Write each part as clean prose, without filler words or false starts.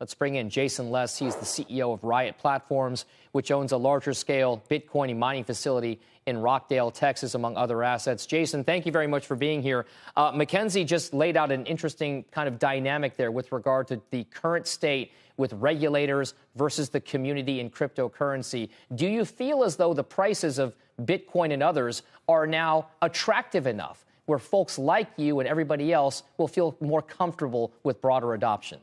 Let's bring in Jason Les. He's the CEO of Riot Platforms, which owns a larger scale Bitcoin mining facility in Rockdale, Texas, among other assets. Jason, thank you very much for being here. Mackenzie just laid out an interesting kind of dynamic there with regard to the current state with regulators versus the community in cryptocurrency. Do you feel as though the prices of Bitcoin and others are now attractive enough where folks like you and everybody else will feel more comfortable with broader adoption?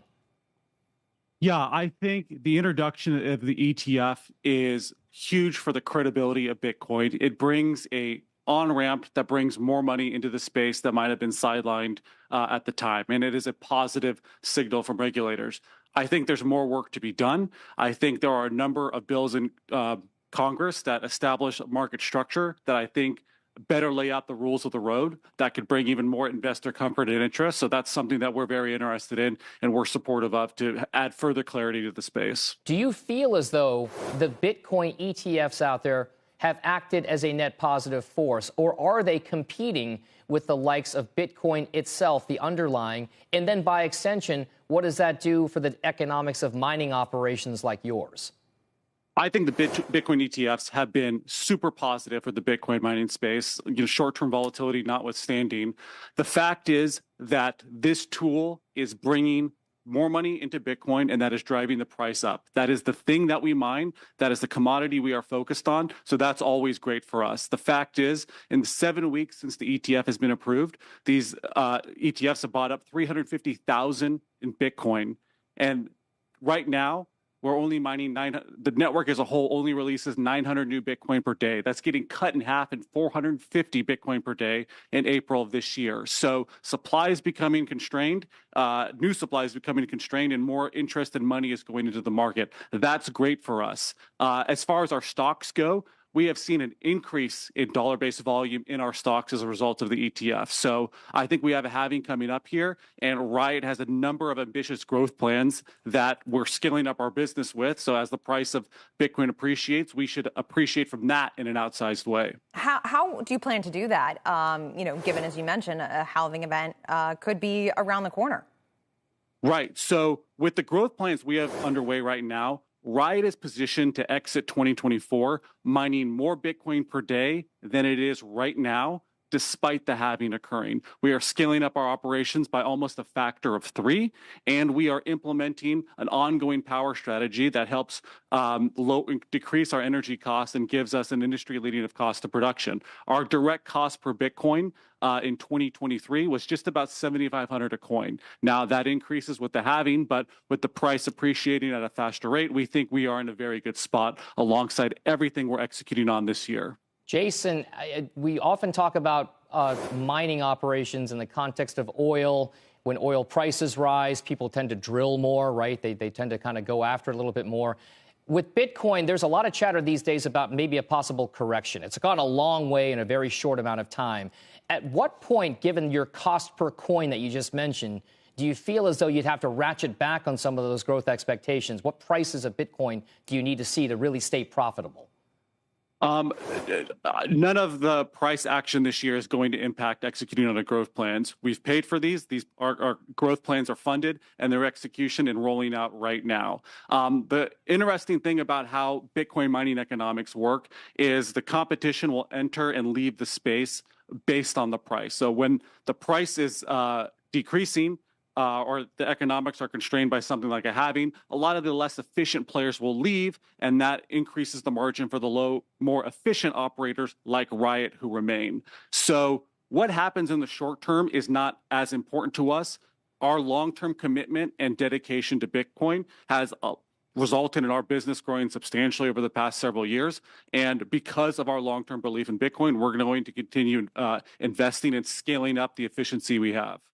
Yeah, I think the introduction of the ETF is huge for the credibility of Bitcoin. It brings a on-ramp that brings more money into the space that might have been sidelined at the time. And it is a positive signal from regulators. I think there's more work to be done. I think there are a number of bills in Congress that establish a market structure that I think better lay out the rules of the road that could bring even more investor comfort and interest. So that's something that we're very interested in and we're supportive of to add further clarity to the space. Do you feel as though the Bitcoin ETFs out there have acted as a net positive force, or are they competing with the likes of Bitcoin itself, the underlying? And then by extension, what does that do for the economics of mining operations like yours? I think the Bitcoin ETFs have been super positive for the Bitcoin mining space, short-term volatility notwithstanding. The fact is that this tool is bringing more money into Bitcoin, and that is driving the price up. That is the thing that we mine. That is the commodity we are focused on. So that's always great for us. The fact is, in the 7 weeks since the ETF has been approved, these ETFs have bought up 350,000 in Bitcoin. And right now, we're only mining the network as a whole only releases 900 new Bitcoin per day. That's getting cut in half in 450 Bitcoin per day in April of this year. So supply is becoming constrained, new supply is becoming constrained, and more interest and money is going into the market. That's great for us. As far as our stocks go, we have seen an increase in dollar-based volume in our stocks as a result of the ETF. So I think we have a halving coming up here, and Riot has a number of ambitious growth plans that we're scaling up our business with. So as the price of Bitcoin appreciates, we should appreciate from that in an outsized way. How do you plan to do that? Given, as you mentioned, a halving event could be around the corner. Right. So with the growth plans we have underway right now, Riot is positioned to exit 2024 mining more Bitcoin per day than it is right now, despite the halving occurring. We are scaling up our operations by almost a factor of 3, and we are implementing an ongoing power strategy that helps decrease our energy costs and gives us an industry-leading of cost of production. Our direct cost per Bitcoin in 2023 was just about $7,500 a coin. Now, that increases with the halving, but with the price appreciating at a faster rate, we think we are in a very good spot alongside everything we're executing on this year. Jason, we often talk about mining operations in the context of oil. When oil prices rise, people tend to drill more, right? They tend to kind of go after it a little bit more. With Bitcoin, there's a lot of chatter these days about maybe a possible correction. It's gone a long way in a very short amount of time. At what point, given your cost per coin that you just mentioned, do you feel as though you'd have to ratchet back on some of those growth expectations? What prices of Bitcoin do you need to see to really stay profitable? None of the price action this year is going to impact executing on the growth plans. We've paid for these. Our growth plans are funded, and their execution and rolling out right now. The interesting thing about how Bitcoin mining economics work is the competition will enter and leave the space based on the price. So when the price is decreasing, or the economics are constrained by something like a halving, a lot of the less efficient players will leave, and that increases the margin for the more efficient operators like Riot who remain. So what happens in the short term is not as important to us. Our long-term commitment and dedication to Bitcoin has resulted in our business growing substantially over the past several years. And because of our long-term belief in Bitcoin, we're going to continue investing and scaling up the efficiency we have.